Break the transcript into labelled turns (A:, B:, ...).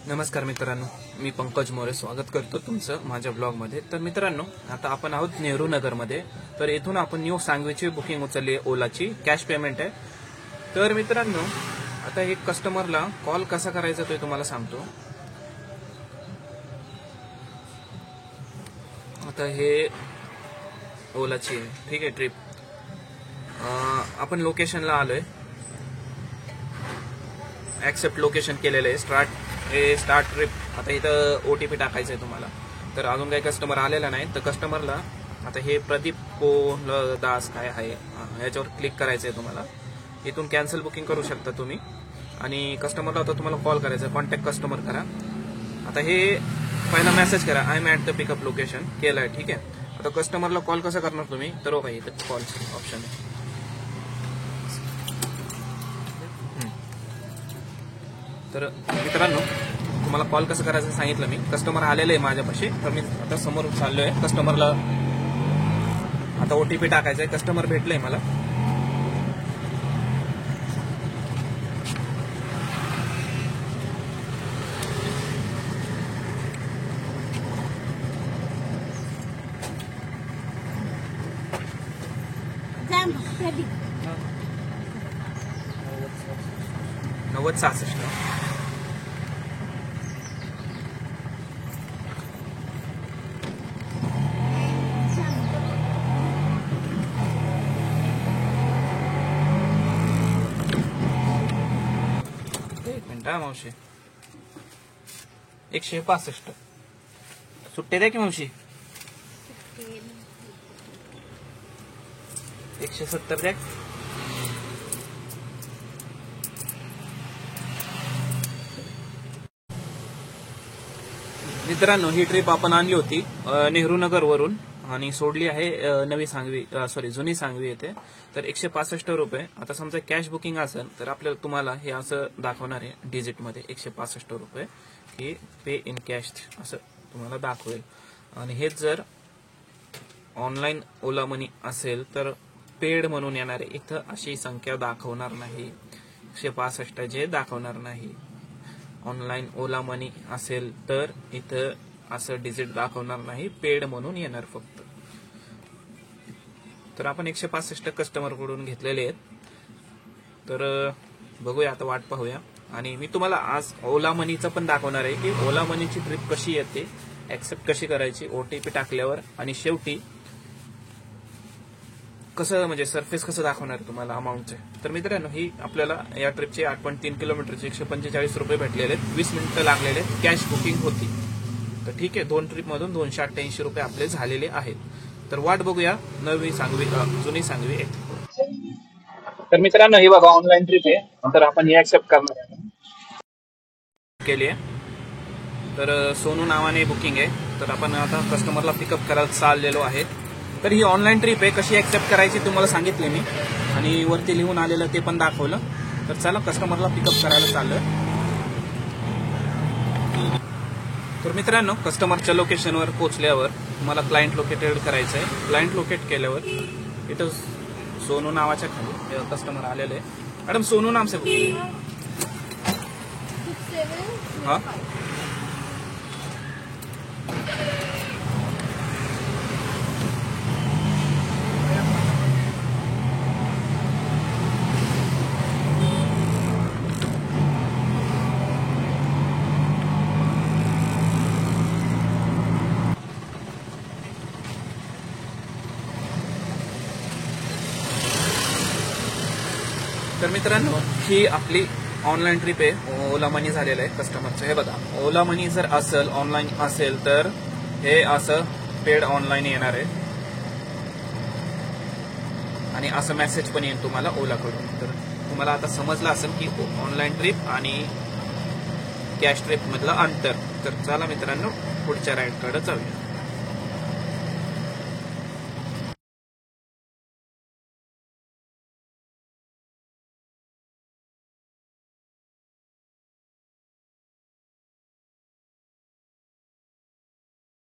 A: नमस्कार मित्रांनो, मी पंकज मोरे स्वागत करतो तुमचं माझ्या ब्लॉगमध्ये। तर मित्रांनो, आता आपण आहोत नेहरू नगरमध्ये। तर इथून आपण न्यू सांगवीची बुकिंग उचलली आहे, ओलाची कॅश पेमेंट आहे। तर मित्रांनो, आता एक कस्टमरला कॉल कसा करायचा ते तुम्हाला सांगतो। आता हे ओलाची आहे, ठीक आहे, ट्रिप आपण लोकेशनला आलोय, ऍक्सेप्ट लोकेशन केलेलं आहे, स्टार्ट ट्रिप। आता इथं ओटीपी टाकायचं आहे तुम्हाला। तर अजून काही कस्टमर आलेला नाही, तर कस्टमरला आता हे प्रदीप दास काय आहे याच्यावर क्लिक करायचं आहे तुम्हाला। इथून कॅन्सल बुकिंग करू शकता तुम्ही, आणि कस्टमरला आता तुम्हाला कॉल करायचा, कॉन्टॅक्ट कस्टमर करा। आता हे पहिला मेसेज करा, I am at the pickup location केलाय, ठीक आहे। आता कस्टमरला कॉल कसं करणार तुम्ही, तर बघा इथं कॉल ऑप्शन आहे। तर मित्रांनो, तुम्हाला कॉल कसं करायचं सांगितलं मी। कस्टमर आलेलं आहे माझ्यापाशी, तर मी आता समोर चाललोय कस्टमरला। आता ओटीपी टाकायचा आहे, कस्टमर भेटलंय मला। नव्वद 66 एक मिनिट हा मावशी, 165 सुट्टे द्या की मावशी, 170 द्या। मित्रांनो, ही ट्रिप आपण आणली होती नेहरू नगर वरून आणि सोडली आहे नवी सांगवी, जुनी सांगवी येथे। तर 165 रुपये। आता समजा कॅश बुकिंग असेल तर आपल्याला तुम्हाला हे असं दाखवणार आहे डिजिटमध्ये 165 रुपये, की पे इन कॅश असं तुम्हाला दाखवेल। आणि हेच जर ऑनलाईन ओला मनी असेल तर पेड म्हणून येणार आहे, इथं अशी संख्या दाखवणार नाही, 165 जे दाखवणार नाही। ऑनलाईन ओला मनी असेल तर इथं असं डिजिट दाखवणार नाही, पेड म्हणून येणार फक्त। तर आपण 165 कस्टमर कडून घेतलेले आहेत। तर बघूया, आता वाट पाहूया। आणि मी तुम्हाला आज ओला मनीचं पण दाखवणार आहे की ओला मनीची ट्रिप कशी येते, ऍक्सेप्ट कशी करायची ओटीपी टाकल्यावर, आणि शेवटी कसं म्हणजे सरफेस कसं दाखवणार तुम्हाला अमाऊंटचे। तर मित्रांनो, ही आपल्याला या ट्रिपचे 8.3 किलोमीटरचे 145 रुपये भेटलेले आहेत, 20 मिनिटं लागलेले, कॅश बुकिंग होती। तर ठीक आहे, 2 ट्रिप मधून 288 रुपये आपले झालेले आहेत। तर वाट बघूया नवी सांगवी जुनी सांगवी येते। तर मित्रांनो, ही बघा ऑनलाईन ट्रिप आहे, तर आपण ही ऍक्सेप्ट करणार केली आहे। तर सोनू नावाने बुकिंग आहे, तर आपण आता कस्टमरला पिकअप करायला चाललेलो आहे। तर ही ऑनलाईन ट्रिप आहे, कशी ऍक्सेप्ट करायची तुम्हाला सांगितले मी, आणि वरती लिहून आलेलं ते पण दाखवलं। तर चला कस्टमरला पिकअप करायला चाललोय। तर मित्रांनो, कस्टमरच्या लोकेशनवर पोहोचल्यावर तुम्हाला क्लायंट लोकेटेड करायचं आहे। क्लायंट लोकेट केल्यावर इथं सोनू नावाच्या खाली कस्टमर आलेलं आहे। मॅडम, सोनू नाम से हाँ, तर मित्रांनो, ही आपली ऑनलाईन ट्रिप आहे, ओला मनी झालेलं आहे कस्टमरचं। हे बघा, ओला मनी जर असेल, ऑनलाईन असेल तर हे असं पेड ऑनलाईन येणार आहे, आणि असं मेसेज पण येईल तुम्हाला ओलाकडून। तर तुम्हाला आता समजलं असेल की ऑनलाईन ट्रिप आणि कॅश ट्रिप मधलं अंतर। तर चला मित्रांनो, पुढच्या राईडकडे जाऊया।